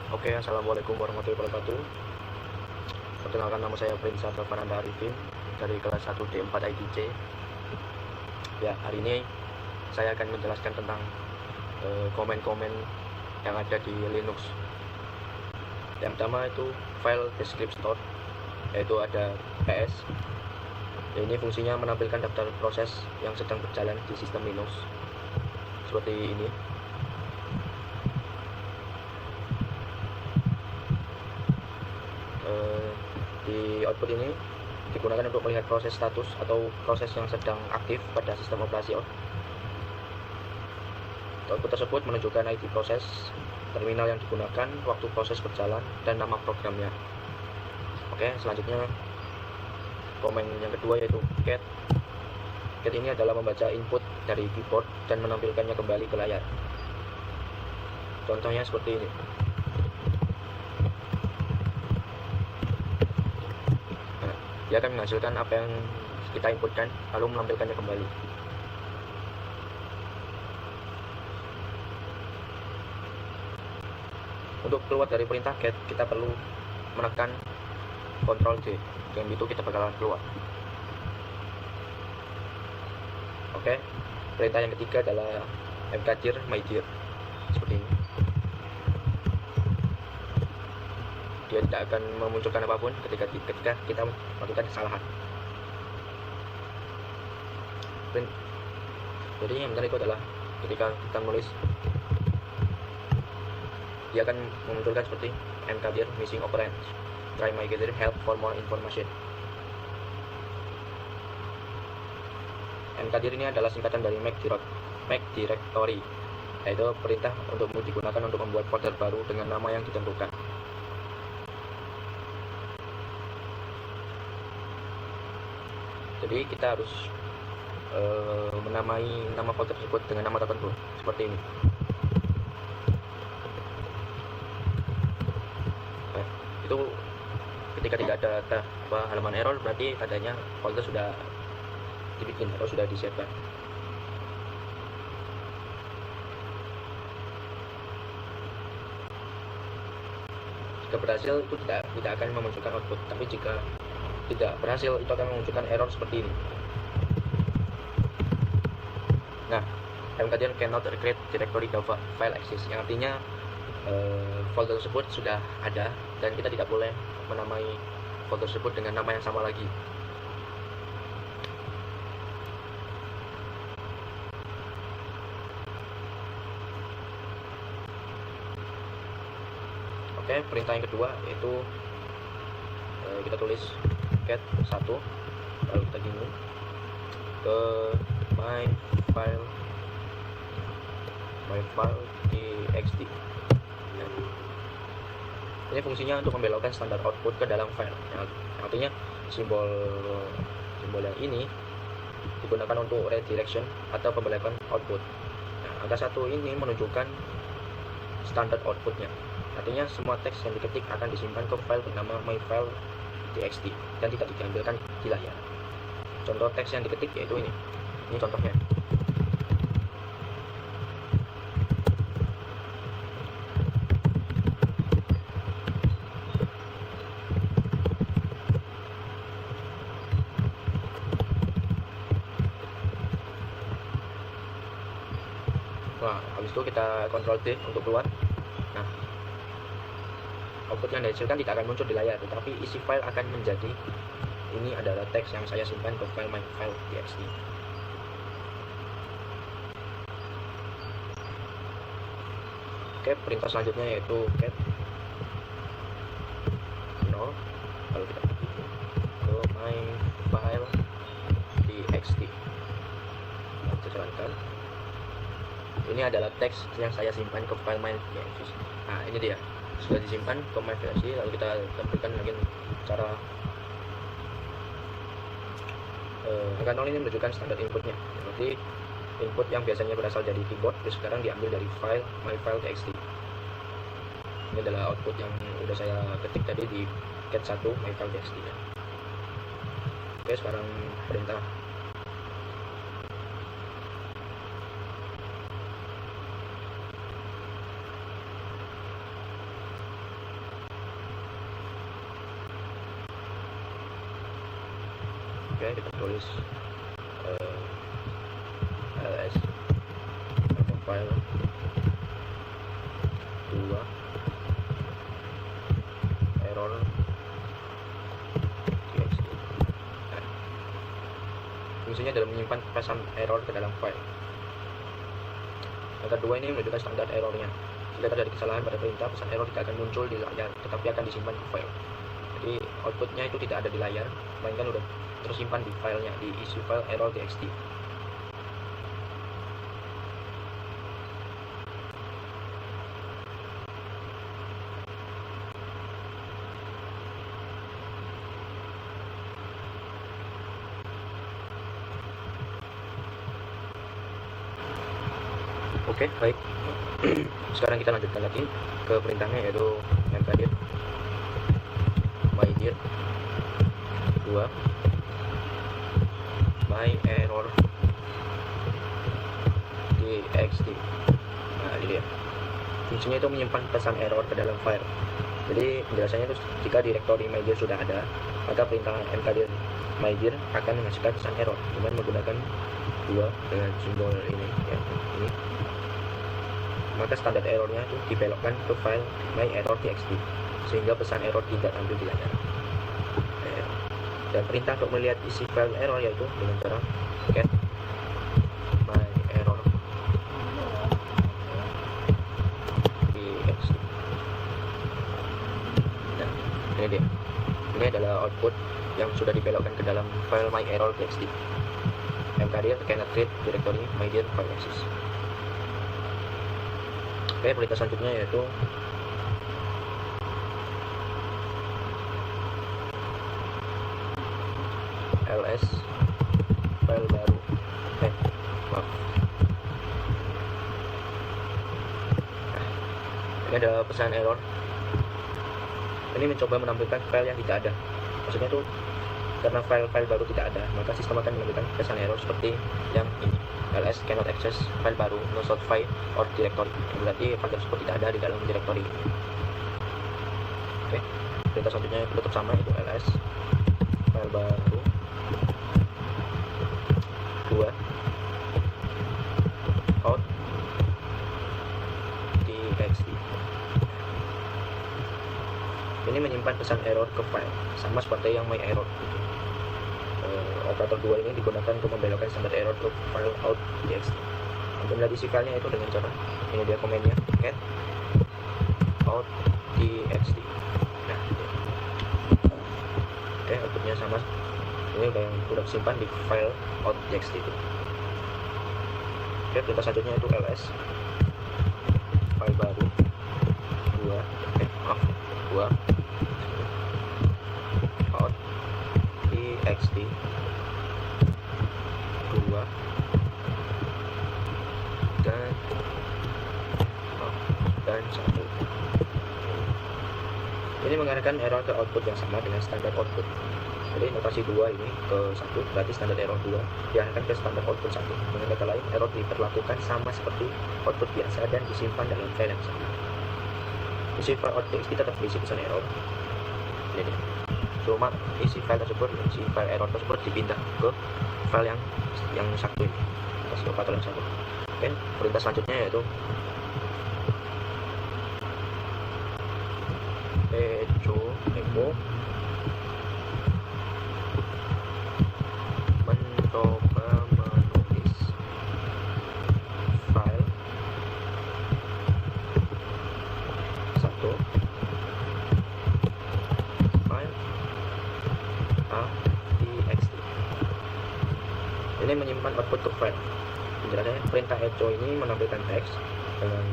Oke, assalamualaikum warahmatullahi wabarakatuh. Perkenalkan, nama saya Prince Faranda Arifin dari kelas 1 D4 ITC. Ya, hari ini saya akan menjelaskan tentang komen-komen yang ada di Linux. Yang pertama itu file descriptor, yaitu ada PS. Ya, ini fungsinya menampilkan daftar proses yang sedang berjalan di sistem Linux seperti ini. Di output ini digunakan untuk melihat proses status atau proses yang sedang aktif pada sistem operasi. Output tersebut menunjukkan ID proses, terminal yang digunakan, waktu proses berjalan, dan nama programnya. Oke, selanjutnya komen yang kedua yaitu get. Get ini adalah membaca input dari keyboard dan menampilkannya kembali ke layar. Contohnya seperti ini. Dia akan menghasilkan apa yang kita inputkan lalu menampilkannya kembali. Untuk keluar dari perintah get, kita perlu menekan Ctrl J. Dengan itu kita bakalan keluar. Oke, perintah yang ketiga adalah mkdir mydir, seperti ini. Dia tidak akan memunculkan apapun ketika kita melakukan kesalahan. Jadi yang benar itu adalah ketika kita menulis, dia akan memunculkan seperti mkdir missing operand, try mkdir help for more information. Mkdir ini adalah singkatan dari make directory, yaitu perintah untuk digunakan untuk membuat folder baru dengan nama yang ditentukan. Jadi kita harus menamai nama folder tersebut dengan nama tertentu seperti ini. Itu ketika tidak ada halaman error, berarti tandanya folder sudah dibikin atau sudah disiapkan. Jika berhasil, itu tidak akan memunculkan output, tapi jika tidak berhasil, itu akan memunculkan error seperti ini. Nah, mkdir cannot create directory Java file exist, yang artinya folder tersebut sudah ada dan kita tidak boleh menamai folder tersebut dengan nama yang sama lagi. Oke, perintah yang kedua yaitu kita tulis get 1, lalu kita gini ke my file txt. Ini fungsinya untuk membelokkan standar output ke dalam file. Artinya simbol yang ini digunakan untuk redirection atau pembelokan output. Angka 1 ini menunjukkan standar outputnya. Artinya semua teks yang diketik akan disimpan ke file bernama myfile.txt dan tidak diambilkan di layar. Contoh teks yang diketik yaitu ini. Ini contohnya. Nah, habis itu kita Ctrl D untuk keluar. Nah, output yang dihasilkan tidak akan muncul di layar, tetapi isi file akan menjadi ini adalah teks yang saya simpan ke file myfile.txt. Oke, perintah selanjutnya yaitu get 0, lalu kita pergi ke myfile.txt. Kita jalankan. Ini adalah teks yang saya simpan ke file myfile.txt. Nah, ini dia sudah disimpan ke myfile.txt. Lalu kita tampilkan lagi cara angka 0 ini menunjukkan standar inputnya. Seperti input yang biasanya berasal dari keyboard, sekarang diambil dari file myfile.txt. Ini adalah output yang sudah saya ketik tadi di get 1 myfile.txt. Oke, sekarang perintah. Oke, kita tulis ls nama file 2 error txt. Fungsinya adalah menyimpan pesan error ke dalam file. Yang kedua ini menunjukkan standar errornya. Jika terjadi kesalahan pada perintah, pesan error tidak akan muncul di layar, tetapi akan disimpan ke file. Jadi outputnya itu tidak ada di layar, melainkan udah tersimpan di filenya, di isi file error txt. Oke, baik. Sekarang kita lanjutkan lagi ke perintahnya, yaitu mkdir mydir 2 my error txt. Nah, ini dia. Fungsinya itu menyimpan pesan error ke dalam file. Jadi penjelasannya itu jika direktori mydir sudah ada, maka perintah mkdir mydir akan menghasilkan pesan error dengan menggunakan 2 dengan simbol ini ya, ini. Maka standar errornya itu dibelokkan ke file myerror.txt sehingga pesan error tidak tampil di layar. Dan perintah untuk melihat isi file error yaitu dengan cara get myerror.txt. Nah, ini dia. Ini adalah output yang sudah dibelokkan ke dalam file myerror.txt. mkdir cannot read directory mydir file access. Oke, perintah selanjutnya yaitu ls file baru. Ini ada pesan error. Ini mencoba menampilkan file yang tidak ada. Maksudnya tuh karena file-file baru tidak ada, maka sistem akan menampilkan pesan error seperti yang ini. ls cannot access file baru, no sort file or directory. Berarti file tersebut tidak ada di dalam directory. Oke, perintah selanjutnya tetap sama, itu ls file baru 2 out txt. Ini menyimpan pesan error ke file, sama seperti yang myerror. Operator 2 ini digunakan untuk membelokkan standar error ke file out.txt. Untuk melihat isi filenya itu dengan cara ini dia komennya get out.txt. Nah, oke, outputnya sama. Ini udah simpan di file out.txt itu. Oke, perintah selanjutnya itu ls file baru 2 out.txt 2 dan 1. Ini mengarahkan error ke output yang sama dengan standar output. Jadi notasi 2 ini ke 1 berarti standar error 2 diarahkan ke standar output 1. Dengan kata lain, error diperlakukan sama seperti output biasa dan disimpan dalam file yang sama. Isi file out.txt tetap berisi pesan error. Ini cuma isi file tersebut, isi file error tersebut dipindah ke file yang satu ini, ke operator yang satu. Oke, perintah selanjutnya yaitu echo mencoba menulis file 1 file a.txt. Ini menyimpan output ke file. Penjelasannya, perintah echo ini menampilkan teks dengan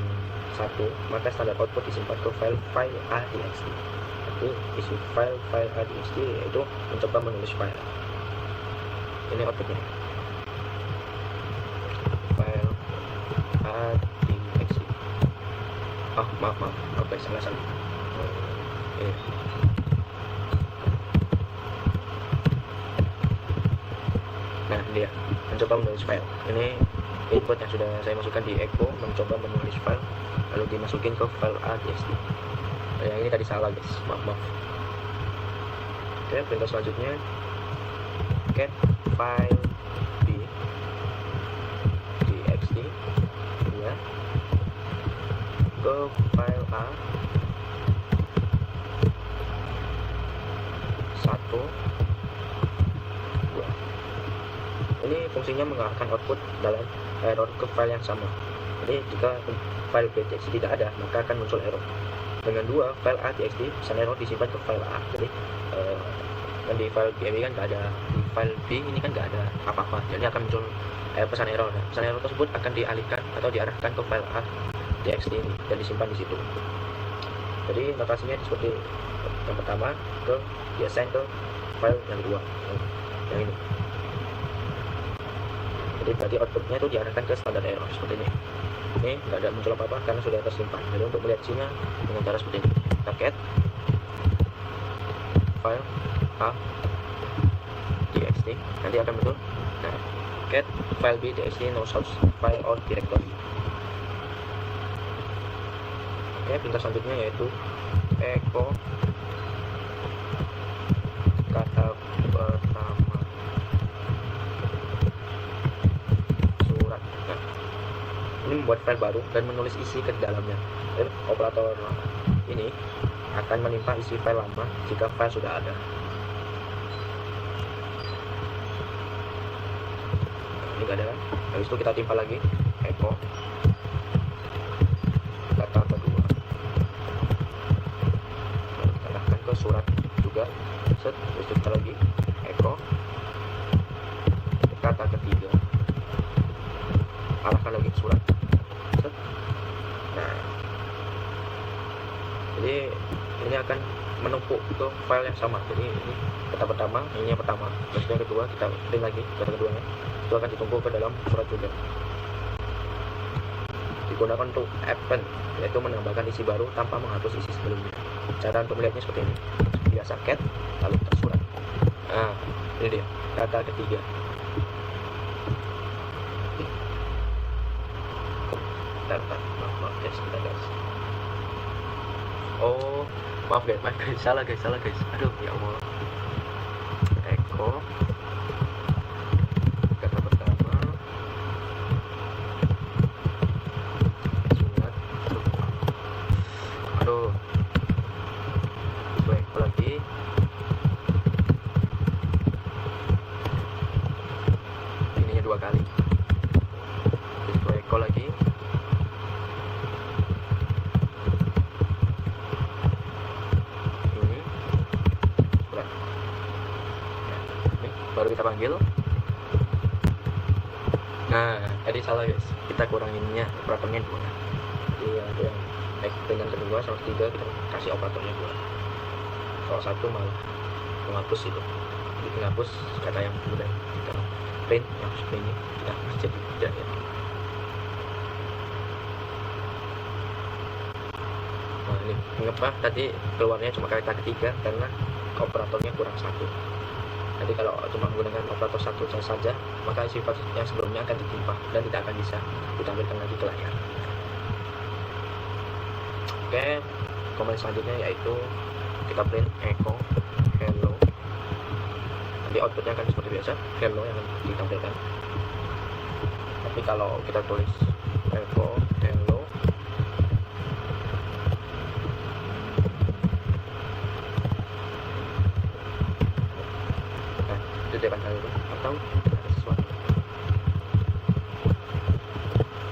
1, maka standar output disimpan ke file a.txt. Jadi isi file a.txt itu mencoba menulis file. Ini outputnya, file a.txt. Maaf, oke, salah. Nah, dia mencoba menulis file. Ini input yang sudah saya masukkan di echo, mencoba menulis file lalu dimasukin ke file a.txt. Yang ini tadi salah guys, maaf. Oke, perintah selanjutnya get file b txt ya ke file a 1 2. Ini fungsinya mengarahkan output dalam error ke file yang sama. Jadi jika file b txt tidak ada, maka akan muncul error. Dengan 2 file a txt, pesan error disimpan ke file a. Jadi kan di file b kan nggak ada, di file b ini kan nggak ada apa-apa, jadi akan muncul pesan error. Nah, pesan error tersebut akan dialihkan atau diarahkan ke file a txt ini dan disimpan di situ. Jadi notasinya seperti yang pertama, diassign ke file yang kedua, yang ini. Jadi berarti outputnya itu diarahkan ke standar error seperti ini. Ini nggak ada muncul apa-apa karena sudah tersimpan. Jadi untuk melihat isinya dengan cara seperti ini, kita get file a txt, nanti akan muncul get file b txt no source file or directory. Oke, perintah selanjutnya yaitu echo kata pertama surat. Nah, ini membuat file baru dan menulis isi ke dalamnya. Dan operator ini akan menimpa isi file lama jika file sudah ada. Ini nggak ada kan? Habis itu kita timpa lagi echo kata kedua, lalu kita arahkan ke surat juga. Set, habis itu kita lagi echo kata ketiga, arahkan lagi ke surat. Set. Nah, jadi ini akan menumpuk ke file yang sama. Jadi ini kata pertama, ini yang pertama, terus yang kedua kita print lagi kata keduanya, itu akan ditumpuk ke dalam surat juga. Digunakan untuk append, yaitu menambahkan isi baru tanpa menghapus isi sebelumnya. Cara untuk melihatnya seperti ini, biasa cat lalu tersurat. Nah, ini dia kata ketiga. Maaf ya, sebentar guys. Oh, maaf guys, salah guys. Aduh, ya Allah. Echo kata pertama surat. Aduh, baik lagi. Ininya 2 kali. Terus echo lagi. Baru kita panggil. Nah, tadi salah guys, kita kuranginnya operatornya 2. Jadi ada yang dengan kedua sama ketiga kita kasih operatornya 2. Kalau 1 malah menghapus itu. Jadi kita hapus kata yang udah kita print, yang seperti ini kita jadi tidak ya. Nah, ini mengapa tadi keluarnya cuma kata ketiga karena operatornya kurang 1. Jadi kalau cuma menggunakan operator 1 saja, maka sifat yang sebelumnya akan ditimpa dan tidak akan bisa ditampilkan lagi ke layar. Oke, komen selanjutnya yaitu kita print echo hello. Nanti outputnya akan seperti biasa, hello yang ditampilkan. Tapi kalau kita tulis echo hello, depan hal itu atau ada sesuatu.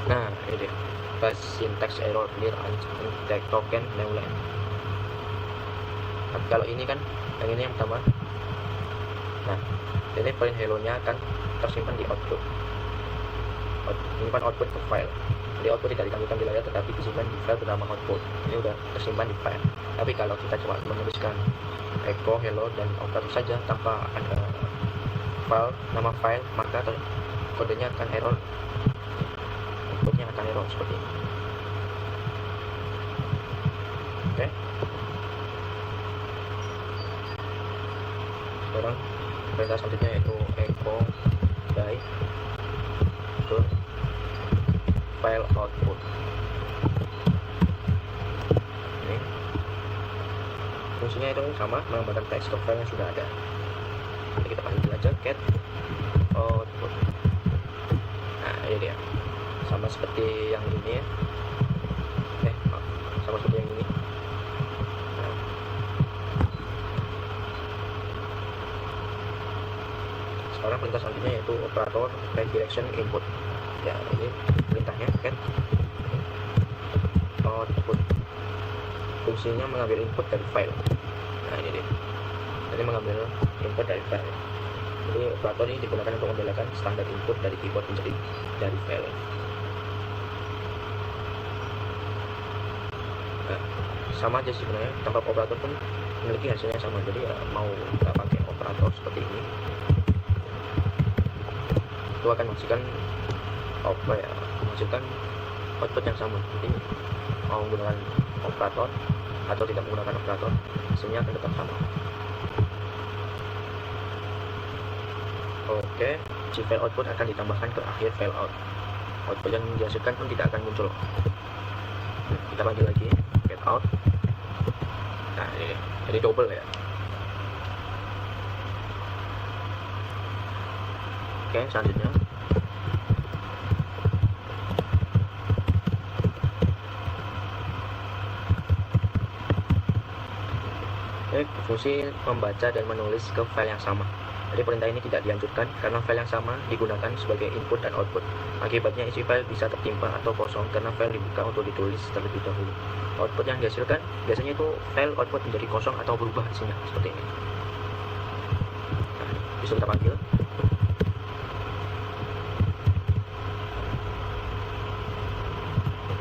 Nah, ini dia pas syntax error clear uncheck token newline. Tapi kalau ini kan yang ini yang pertama. Nah, ini print hello nya akan tersimpan di output. Menyimpan output ke file. Jadi output tidak ditampilkan di layar tetapi disimpan di file bernama output. Ini udah tersimpan di file. Tapi kalau kita cuma menuliskan echo hello dan operator saja tanpa ada file, nama file, maka kodenya akan error, outputnya akan error seperti ini. Oke. Sekarang perintah selanjutnya yaitu echo die ke file output. Ini fungsinya itu sama, menambahkan teks ke file yang sudah ada. Jadi kita panggil aja get output. Nah ini dia, sama seperti yang ini ya, sama seperti yang ini. Nah, sekarang perintah selanjutnya yaitu operator redirection input. Ya ini perintahnya get output, fungsinya mengambil input dari file. Nah ini dia, jadi mengambil input dari file. Jadi operator ini digunakan untuk membedakan standar input dari keyboard menjadi dari file. Nah, sama aja sih sebenarnya, tanpa operator pun memiliki hasilnya sama. Jadi ya, mau kita pakai operator seperti ini, itu akan menghasilkan menghasilkan output yang sama. Jadi mau menggunakan operator atau tidak menggunakan operator, hasilnya akan tetap sama. Oke, si file output akan ditambahkan ke akhir file out. Output yang dihasilkan pun tidak akan muncul. Kita panggil lagi get out. Nah ini, jadi double ya. Oke, selanjutnya fungsi membaca dan menulis ke file yang sama. Jadi perintah ini tidak dianjurkan karena file yang sama digunakan sebagai input dan output. Akibatnya isi file bisa tertimpa atau kosong karena file dibuka untuk ditulis terlebih dahulu. Output yang dihasilkan biasanya itu file output menjadi kosong atau berubah isinya seperti ini. Nah, bisa kita panggil.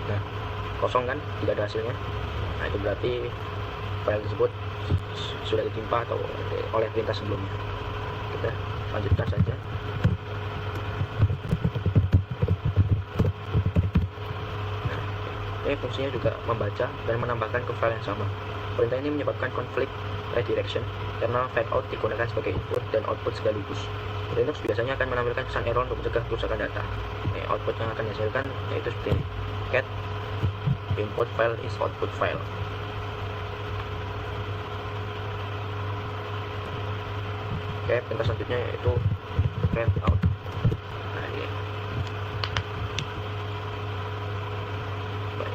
Nah, kosong kan, tidak ada hasilnya. Nah, itu berarti file tersebut sudah ditimpa atau oleh perintah sebelumnya. Kita lanjutkan saja. Nah, ini fungsinya juga membaca dan menambahkan ke file yang sama. Perintah ini menyebabkan konflik redirection karena fade out digunakan sebagai input dan output sekaligus. Linux biasanya akan menampilkan pesan error untuk mencegah kerusakan data. Output yang akan dihasilkan yaitu seperti ini: get input file is output file. Oke, perintah selanjutnya yaitu fade out. Nah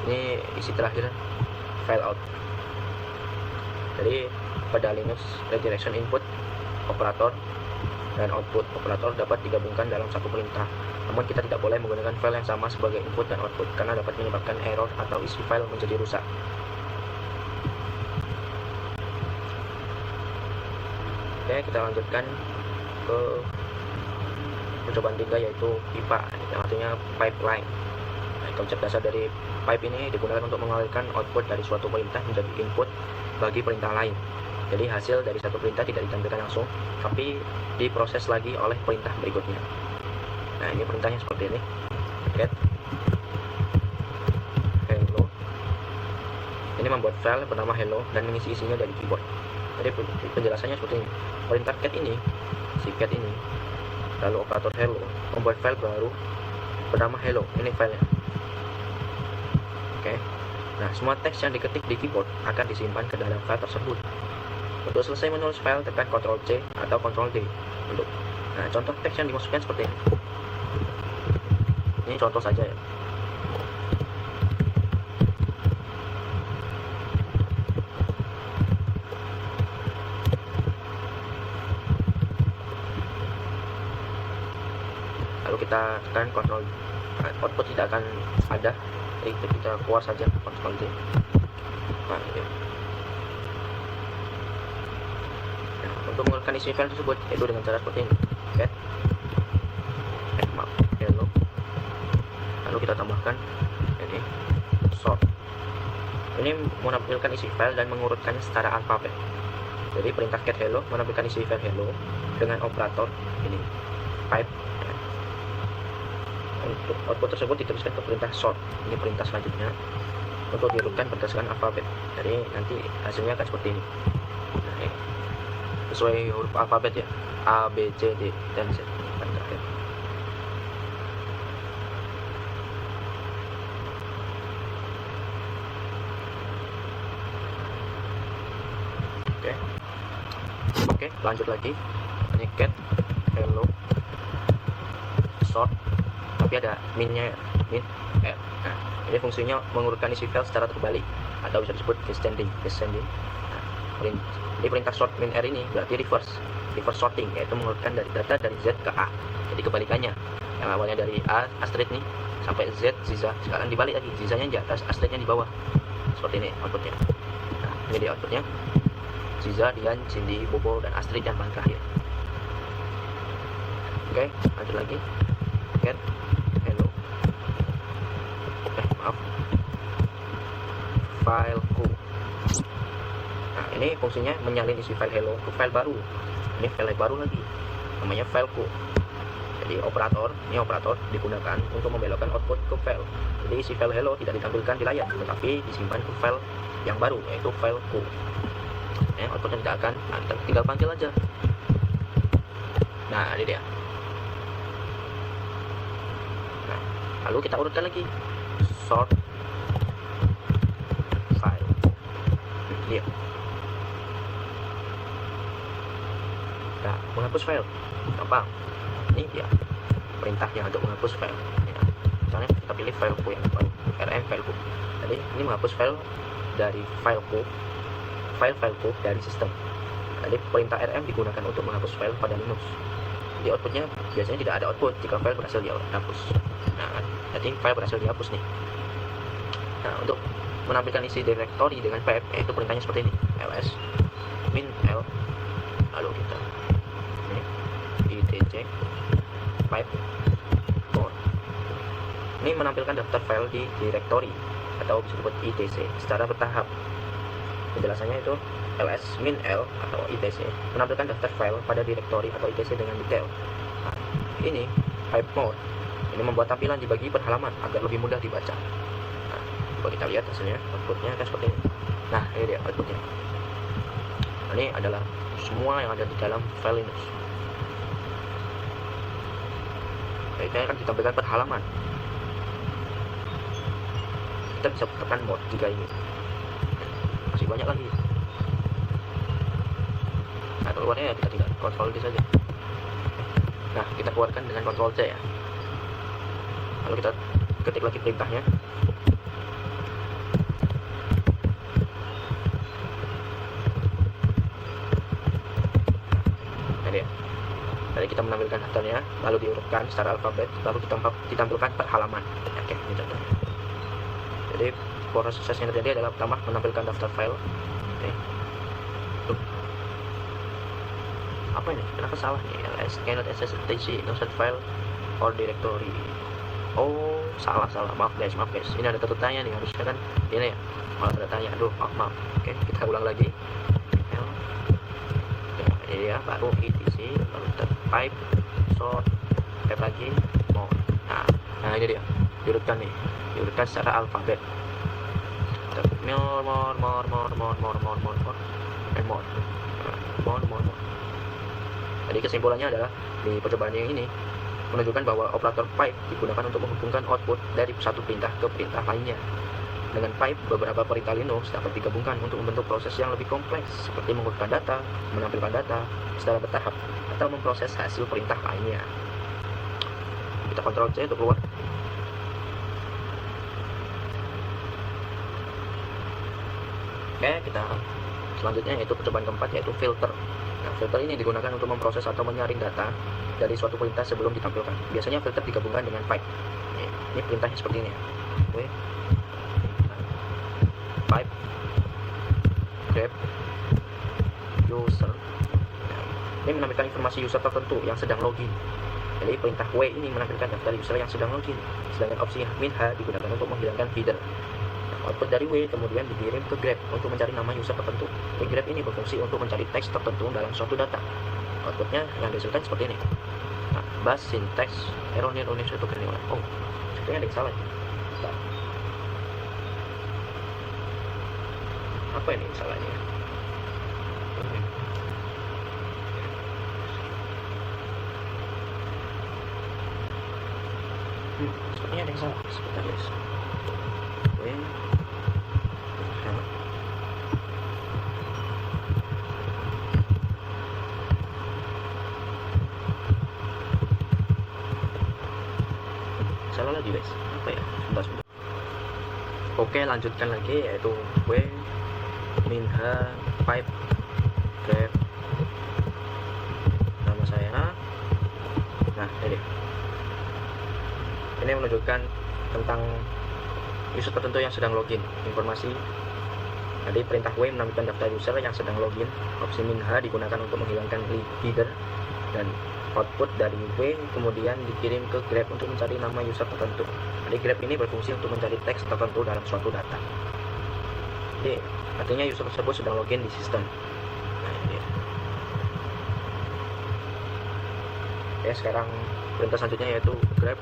ini isi terakhir file out. Jadi pada Linux, redirection input operator dan output operator dapat digabungkan dalam satu perintah. Namun kita tidak boleh menggunakan file yang sama sebagai input dan output karena dapat menyebabkan error atau isi file menjadi rusak. Oke, kita lanjutkan ke percobaan 3 yaitu pipa, yang artinya pipeline. Nah, konsep dasar dari pipe ini digunakan untuk mengalirkan output dari suatu perintah menjadi input bagi perintah lain. Jadi hasil dari satu perintah tidak ditampilkan langsung, tapi diproses lagi oleh perintah berikutnya. Nah ini perintahnya seperti ini: get hello. Ini membuat file bernama hello dan mengisi isinya dari keyboard. Jadi penjelasannya seperti ini: perintah get ini, si get ini, lalu operator hello membuat file baru bernama hello. Ini filenya. Oke. Nah, semua teks yang diketik di keyboard akan disimpan ke dalam file tersebut. Untuk selesai menulis file, tekan Ctrl C atau Ctrl D. Nah, contoh teks yang dimasukkan seperti ini. Ini contoh saja ya. Lalu kita tekan Ctrl, output tidak akan ada. Jadi kita keluar saja Ctrl D. Nah, ini. Untuk mengeluarkan isi file tersebut yaitu dengan cara seperti ini: get hello, lalu kita tambahkan ini sort. Ini menampilkan isi file dan mengurutkannya secara alfabet. Jadi perintah get hello menampilkan isi file hello dengan operator ini pipe. Untuk output tersebut dituliskan ke perintah sort. Ini perintah selanjutnya untuk diurutkan berdasarkan alfabet. Jadi nanti hasilnya akan seperti ini. Nah, ini sesuai huruf alfabet ya, A, B, C, D, dan Z dan terakhir. Oke, lanjut lagi. misalnya cat hello sort, tapi ada minnya ya, min add. Nah, ini fungsinya mengurutkan isi file secara terbalik atau bisa disebut descending. Nah, ini perintah sort min r ini berarti reverse sorting, yaitu mengurutkan dari data dari Z ke A. Jadi kebalikannya, yang awalnya dari A Astrid nih sampai Z Ziza, sekarang dibalik lagi, Zizanya di atas, Astridnya di bawah. Seperti ini outputnya. Nah, ini dia outputnya. Ziza, Dian, Cindy, Bobo, dan Astrid yang paling terakhir. Oke, lanjut lagi. Cat hello. Maaf. Fileku. Nah, ini fungsinya menyalin isi file hello ke file baru. Ini file baru lagi, namanya fileku. Jadi ini operator digunakan untuk membelokkan output ke file. Jadi isi file hello tidak ditampilkan di layar, tetapi disimpan ke file yang baru, yaitu fileku. Outputnya tidak akan, kita tinggal panggil aja. Nah, ini dia. Nah, lalu kita urutkan lagi, sort file. Dia. Nah, menghapus file gampang. Ini dia perintahnya untuk menghapus file ya. Misalnya kita pilih fileku yang baru, rm fileku. Jadi ini menghapus file dari fileku dari sistem. Jadi perintah rm digunakan untuk menghapus file pada Linux. Jadi outputnya biasanya tidak ada output jika file berhasil dihapus. Nah, jadi file berhasil dihapus nih. Nah, untuk menampilkan isi directory dengan pipe, yaitu perintahnya seperti ini, ls min l, lalu kita itc pipe more. Ini menampilkan daftar file di directory atau disebut itc secara bertahap. Penjelasannya itu ls min l atau itc menampilkan daftar file pada directory atau itc dengan detail. Nah, ini pipe mode ini membuat tampilan dibagi per halaman agar lebih mudah dibaca. Nah, coba kita lihat hasilnya, outputnya akan seperti ini. Nah, ini dia outputnya. Nah, ini adalah semua yang ada di dalam file Linux. Ini akan ditampilkan per halaman. Kita bisa tekan mode jika ingin. Masih banyak lagi. Nah, keluarnya ya kita tinggal Ctrl D saja. Nah, kita keluarkan dengan Ctrl C ya. Lalu kita ketik lagi perintahnya. Nah, dia. Jadi kita menampilkan daftarnya, lalu diurutkan secara alfabet, lalu ditampilkan per halaman. Oke, ini contohnya. Jadi proses yang terjadi adalah pertama menampilkan daftar file. Oke. Apa ini? Kenapa salah nih? ls cannot access etc no set file or directory. Oh, salah. Maaf guys. Ini ada tanda tanya nih, harusnya kan ini ya. Malah tanda tanya. Aduh, maaf. Oke, kita ulang lagi. Ini ya, baru etc, lalu kita pipe sort, pipe lagi more. Nah ini dia, diurutkan secara alfabet. More. Jadi kesimpulannya adalah di percobaan yang ini menunjukkan bahwa operator pipe digunakan untuk menghubungkan output dari satu perintah ke perintah lainnya. Dengan pipe, beberapa perintah Linux dapat digabungkan untuk membentuk proses yang lebih kompleks, seperti mengurutkan data, menampilkan data secara bertahap, atau memproses hasil perintah lainnya. Kita Ctrl C untuk keluar. Oke, kita selanjutnya yaitu percobaan keempat, yaitu filter. Nah, filter ini digunakan untuk memproses atau menyaring data dari suatu perintah sebelum ditampilkan. Biasanya filter digabungkan dengan pipe. Ini perintahnya seperti ini ya. Oke. Pipe grep user. Ini menampilkan informasi user tertentu yang sedang login. Jadi perintah w ini menampilkan daftar user yang sedang login, sedangkan opsi min h digunakan untuk menghilangkan header. Output dari w kemudian dikirim ke grep untuk mencari nama user tertentu. Jadi grep ini berfungsi untuk mencari teks tertentu dalam suatu data. Outputnya yang dihasilkan seperti ini. Nah, bus syntax error near unix itu keliruan. Oh, sepertinya ada yang salah. Apa ini salahnya? Sepertinya ada yang salah. Sebentar guys. lagi guys, apa ya, sebentar. Oke, lanjutkan lagi, yaitu w min h pipe grep nama saya. Nah, ini menunjukkan tentang user tertentu yang sedang login informasi. Jadi perintah w menampilkan daftar user yang sedang login. Opsi min h digunakan untuk menghilangkan header, dan output dari w kemudian dikirim ke grep untuk mencari nama user tertentu. Jadi grep ini berfungsi untuk mencari teks tertentu dalam suatu data. Jadi artinya user tersebut sedang login di sistem. Nah, ini. Oke, sekarang perintah selanjutnya yaitu grep.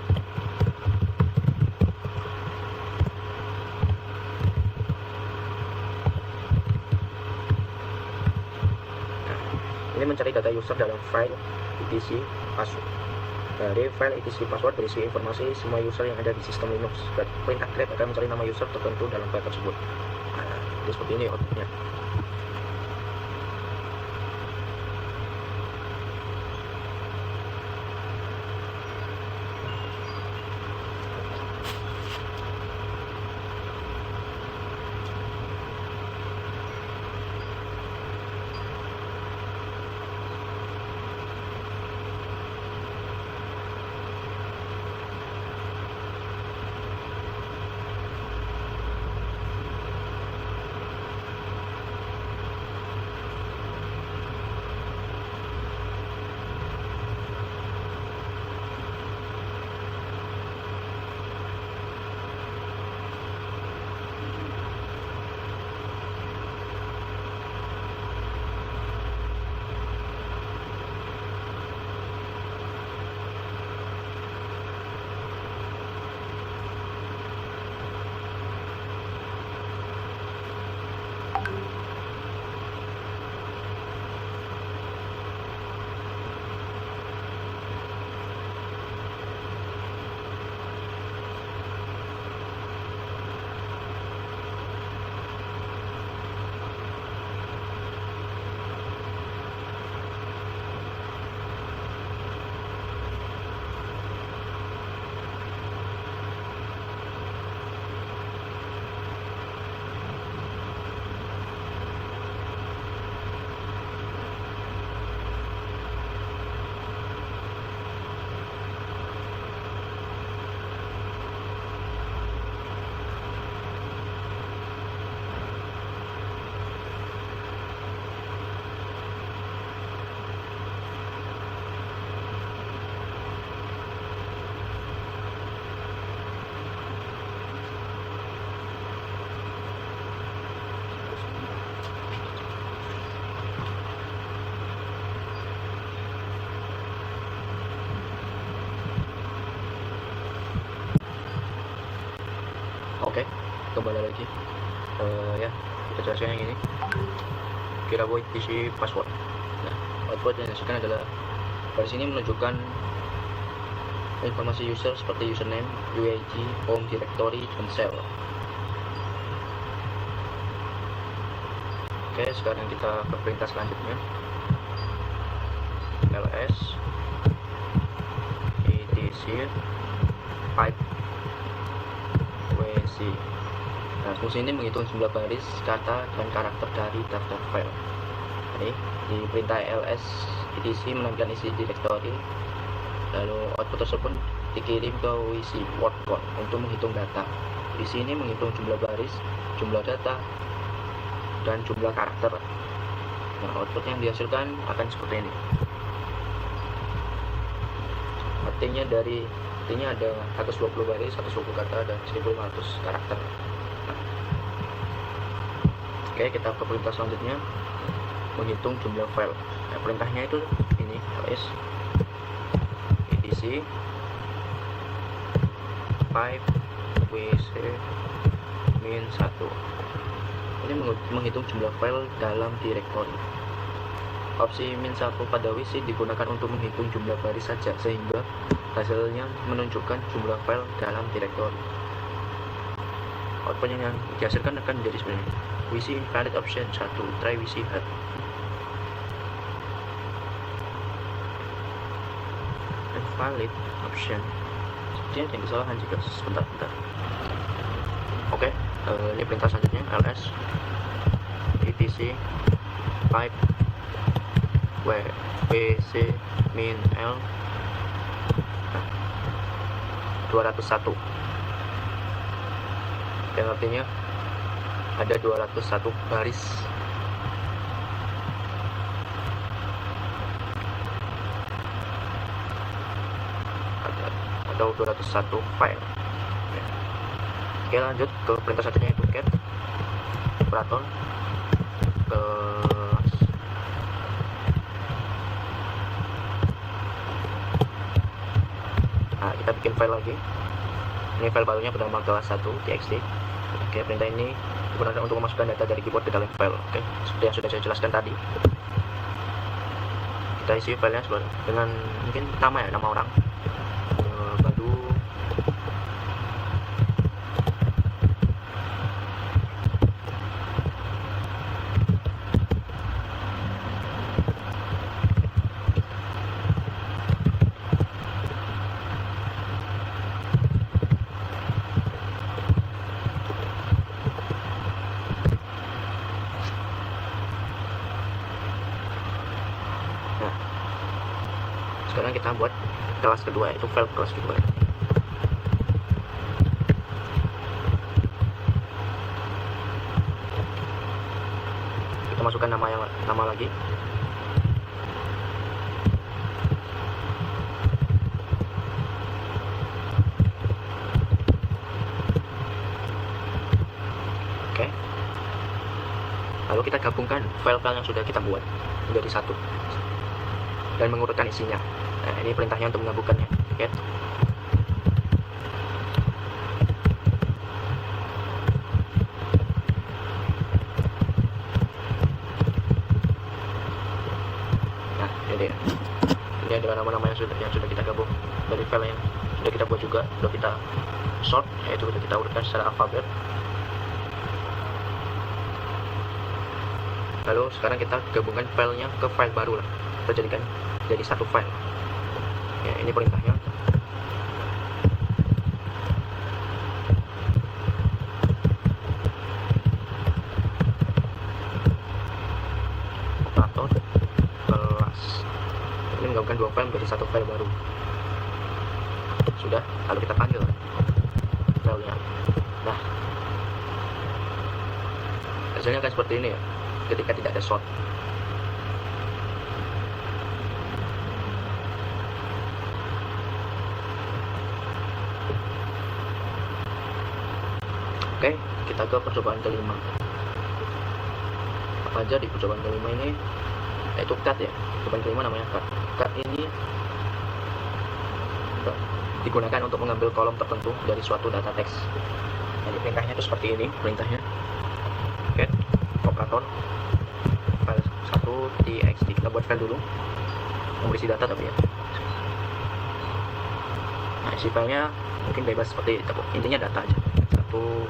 Ini mencari data user dalam file etc password. Dari file etc password berisi informasi semua user yang ada di sistem Linux. Perintah grep akan mencari nama user tertentu dalam file tersebut. Nah, jadi seperti ini outputnya. Oke, kembali lagi. Ya, kita jelaskan yang ini. Kira void isi password. Nah, output yang dihasilkan adalah dari sini menunjukkan informasi user seperti username, UID, home directory, dan shell. Oke, sekarang kita ke perintah selanjutnya. ls etc pipe wc. Nah, fungsi ini menghitung jumlah baris, kata, dan karakter dari daftar file. Jadi di perintah ls etc menampilkan isi directory, lalu output tersebut dikirim ke wc word count untuk menghitung data. Di sini menghitung jumlah baris, jumlah data, dan jumlah karakter. Nah, output yang dihasilkan akan seperti ini. Artinya ada 120 baris, 120 kata, dan 1500 karakter. Nah, oke, kita ke perintah selanjutnya, menghitung jumlah file. Nah, perintahnya itu ini, ls etc pipe wc min 1. Ini menghitung jumlah file dalam direktori. Opsi min 1 pada WC digunakan untuk menghitung jumlah baris saja, sehingga hasilnya menunjukkan jumlah file dalam direktori. Output yang dihasilkan akan menjadi seperti ini. WC invalid option 1, try WC hard. Invalid option 1. Dia ada kesalahan juga, sebentar. Oke, ini perintah selanjutnya ls etc pipe wc min l 201, yang artinya ada 201 baris atau 201 file. Oke, lanjut ke perintah selanjutnya yaitu cat operator kelas. Nah, kita bikin file lagi. Ini file barunya bernama kelas 1 txt. Oke, perintah ini digunakan untuk memasukkan data dari keyboard ke dalam file. Oke, seperti yang sudah saya jelaskan tadi. Kita isi filenya dengan mungkin nama orang baru. Nah, sekarang kita buat kelas kedua, yaitu file kelas kedua. Kita masukkan nama lagi. Oke. Lalu kita gabungkan file-file yang sudah kita buat menjadi satu dan mengurutkan isinya. Nah, ini perintahnya untuk menggabungkannya. Cat nah, ini adalah nama-nama yang sudah kita gabung dari file yang sudah kita buat juga, sudah kita sort, yaitu sudah kita urutkan secara alfabet. Lalu sekarang kita gabungkan filenya ke file baru lah, kita jadikan jadi satu file. Ya, ini perintahnya. Operator kelas. Ini menggabungkan dua file menjadi satu file baru. Sudah, lalu kita panggil filenya. Nah, hasilnya akan seperti ini ya, ketika tidak ada sort. Oke, kita ke percobaan kelima. Apa aja di percobaan kelima ini? Yaitu cut ya. Percobaan kelima namanya cut. Cut ini digunakan untuk mengambil kolom tertentu dari suatu data teks. Jadi perintahnya itu seperti ini, perintahnya. Cat operator file 1 txt. Kita buat file dulu, berisi data tapi ya. Nah, isi filenya mungkin bebas seperti itu, intinya data aja. Satu.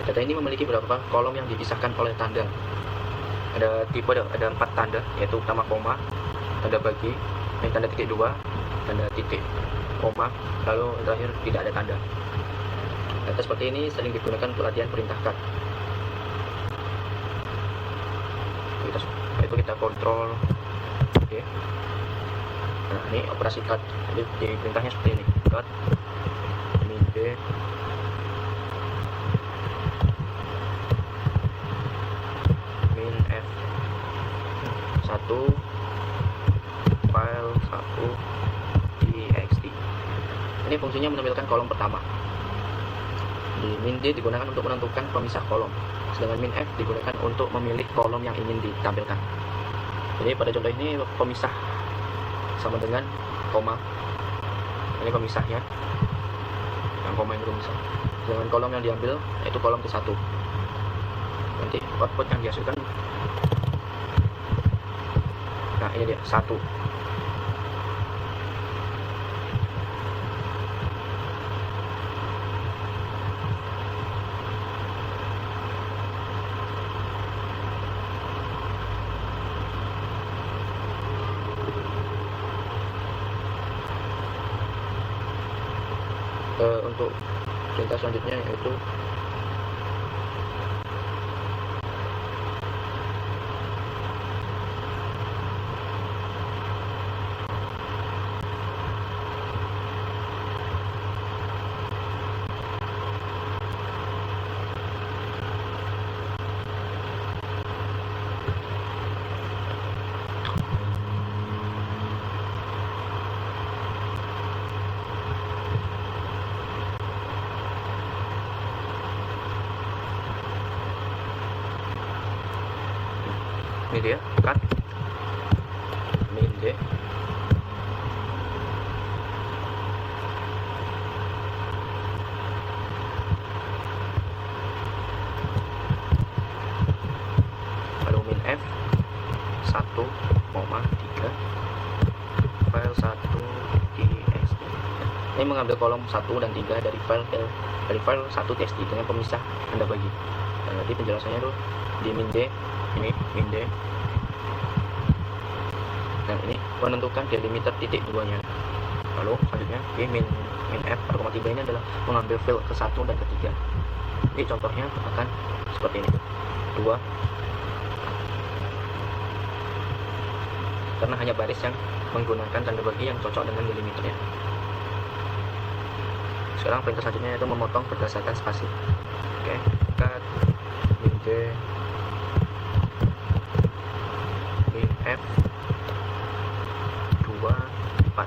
Data ini memiliki beberapa kolom yang dipisahkan oleh tanda. Ada 4 tanda, yaitu utama koma, tanda bagi, tanda titik 2, tanda titik, koma, lalu terakhir tidak ada tanda. Data seperti ini sering digunakan untuk latihan perintah cut. Itu kita kontrol, oke. Nah, ini operasi cut. Jadi di perintahnya seperti ini, cut min d min f 1 file 1 txt. Ini fungsinya menampilkan kolom pertama. Di min d digunakan untuk menentukan pemisah kolom, sedangkan min f digunakan untuk memilih kolom yang ingin ditampilkan. Jadi pada contoh ini pemisah sama dengan koma. Ini pemisahnya, yang koma yang pemisah. Sedangkan kolom yang diambil yaitu kolom ke-1. Nanti output yang dihasilkan, nah ini dia 1. Untuk perintah selanjutnya yaitu ini dia, cut min d lalu min f 1,3 file 1 txt. Ini mengambil kolom 1 dan 3 dari file 1 txt dengan pemisah Anda bagi. Jadi penjelasannya tuh di min d, ini min d. Nah, ini menentukan delimiter titik 2-nya. Lalu selanjutnya di min f 1,3 ini adalah mengambil file ke-1 dan ke-3. Jadi contohnya akan seperti ini, 2, karena hanya baris yang menggunakan tanda bagi yang cocok dengan delimiternya. Sekarang perintah selanjutnya yaitu memotong berdasarkan spasi. Oke, cut min d min f 2, 4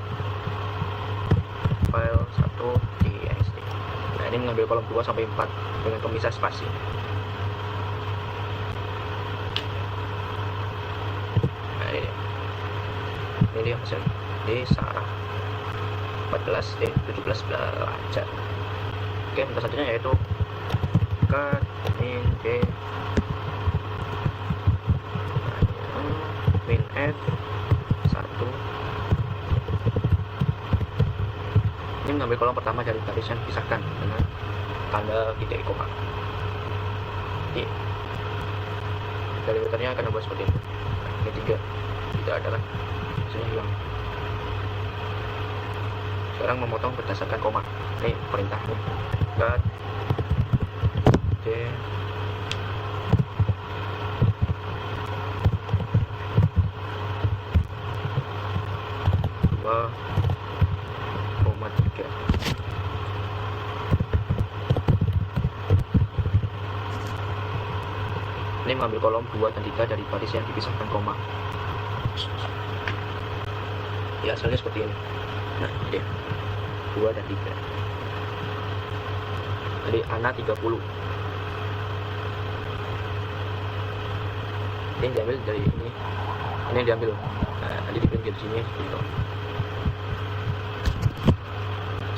file 1 txt. Nah, ini mengambil kolom 2 sampai 4 dengan pemisah spasi. Nah, ini dia hasil di Sarah 17 belajar. Oke, perintah selanjutnya yaitu cut min d min f 1. Ini mengambil kolom pertama dari baris yang dipisahkan dengan tanda titik koma. Jadi delimiternya akan membuat seperti ini. Ini 3 tidak ada kan, hasilnya hilang. Sekarang memotong berdasarkan koma. Ini perintahnya, cut d 2,3. Ini mengambil kolom 2 dan 3 dari baris yang dipisahkan koma. Ya, hasilnya seperti ini. Nah, ini dia 2 dan 3. Jadi ANA 30. Ini diambil dari ini. Ini diambil. Nah, tadi dipinggir sini gitu.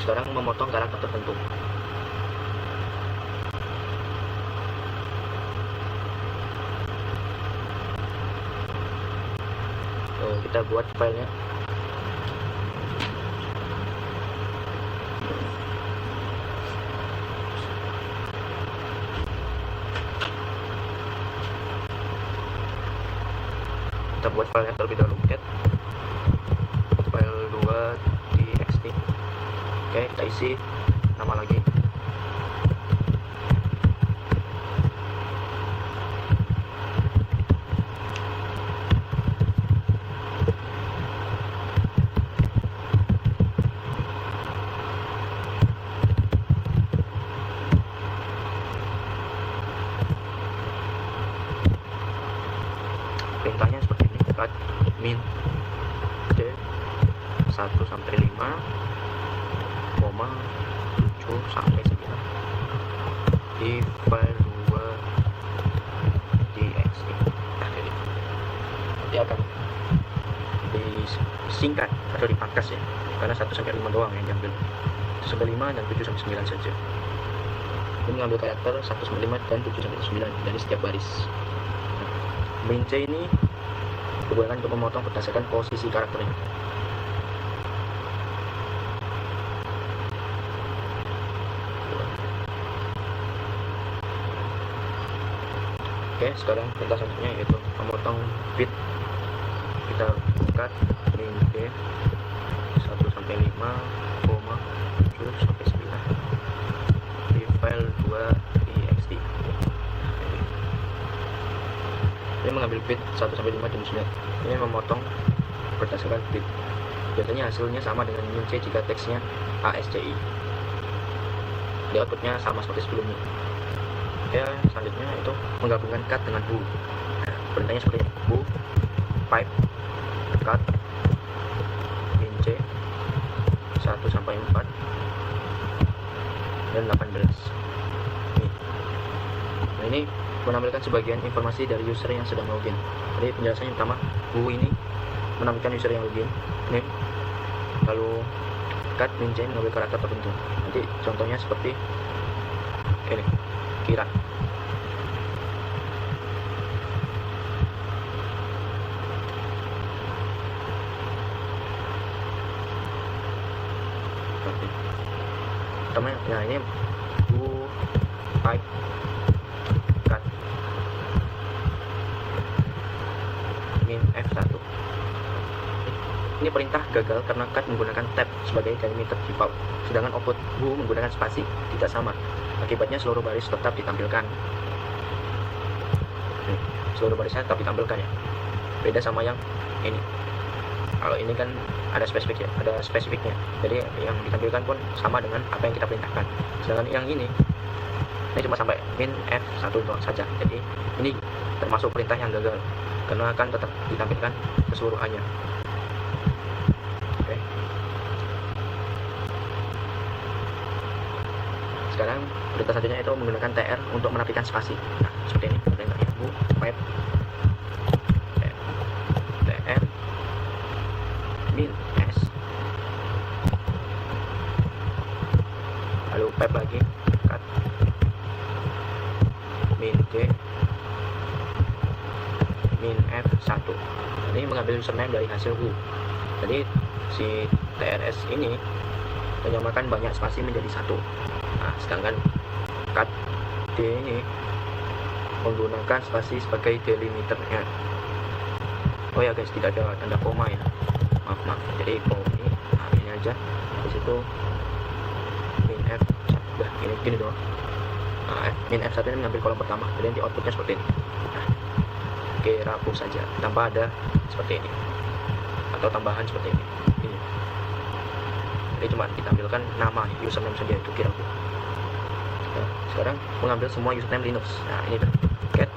Sekarang memotong karakter tertentu. Kita buat filenya. Kita buat filenya terlebih dahulu. Get file 2 txt. Oke, kita isi nama lagi. perintahnya seperti ini, cut min c 1 sampai 5, koma 7 sampai 9 di file 2 txt. Nah, jadi nanti akan disingkat atau dipangkas ya, karena 1 sampai 5 doang yang diambil. 1 sampai 5 dan 7 sampai 9 saja. Ini mengambil karakter 1 sampai 5 dan 7 sampai 9 dari setiap baris. Min C ini digunakan untuk memotong berdasarkan posisi karakternya. Oke, sekarang perintah selanjutnya yaitu memotong bit. Kita cut min C 1 sampai 5, 7 sampai 9 di file 2 txt. Ini mengambil bit 1 sampai 5 dan 9. Ini memotong berdasarkan bit. Biasanya hasilnya sama dengan min C jika teksnya ASCII. Di outputnya sama seperti sebelumnya. Ya, selanjutnya itu menggabungkan cut dengan who. Nah, perintahnya seperti ini. Who pipe cut min C 1 sampai 4 dan 18. Nah, ini menampilkan sebagian informasi dari user yang sedang login. Jadi penjelasannya pertama, who ini menampilkan user yang login, name, lalu cut min C mengambil karakter tertentu. Nanti contohnya seperti ini, kira. Pertama, nah ini who pipe cut min F1. Ini perintah gagal karena cut menggunakan tab sebagai delimiter default, sedangkan output who menggunakan spasi tidak sama. Akibatnya seluruh baris tetap ditampilkan. Seluruh barisnya tetap ditampilkan ya. Beda sama yang ini. Kalau ini kan ada spesifiknya. Jadi yang ditampilkan pun sama dengan apa yang kita perintahkan. Sedangkan yang ini cuma sampai min F1 saja. Jadi ini termasuk perintah yang gagal karena akan tetap ditampilkan keseluruhannya. Oke. Sekarang perintah selanjutnya itu menggunakan tr untuk menafikan spasi. Nah, seperti ini perintahnya who pipe tr min s, lalu pipe lagi cut min c min f1. Ini mengambil username dari hasil who. Jadi si trs ini menyamakan banyak spasi menjadi satu. Nah, sedangkan cut d ini menggunakan spasi sebagai delimiternya. Oh ya guys, tidak ada tanda koma ya, maaf. Jadi ini, nah ini aja, di situ min f, udah gini doang. Nah, min f1 ini mengambil kolom pertama, jadi nanti outputnya seperti ini. Nah, oke, rapuh saja tanpa ada seperti ini atau tambahan seperti ini. Jadi cuma ditampilkan nama username saja, itu kira. Nah, sekarang mengambil semua username Linux. Nah, ini cat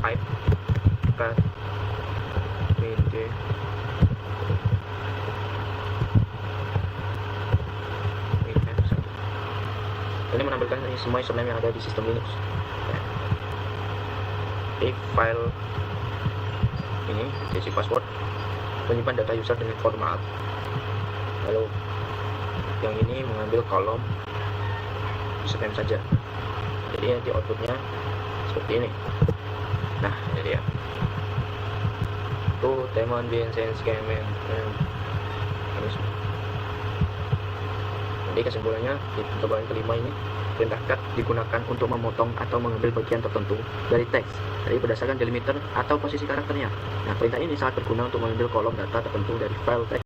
pipe cut min c min f1. Ini menampilkan semua username yang ada di sistem Linux. Nah, di file ini basic password menyimpan data user dengan format. Lalu yang ini mengambil kolom username saja. Jadi nanti outputnya seperti ini. Nah, ini dia. Tuh, teman BNCN scamen. Jadi kesimpulannya di percobaan kelima ini, perintah cut digunakan untuk memotong atau mengambil bagian tertentu dari teks, dari berdasarkan delimiter atau posisi karakternya. Nah, perintah ini sangat berguna untuk mengambil kolom data tertentu dari file teks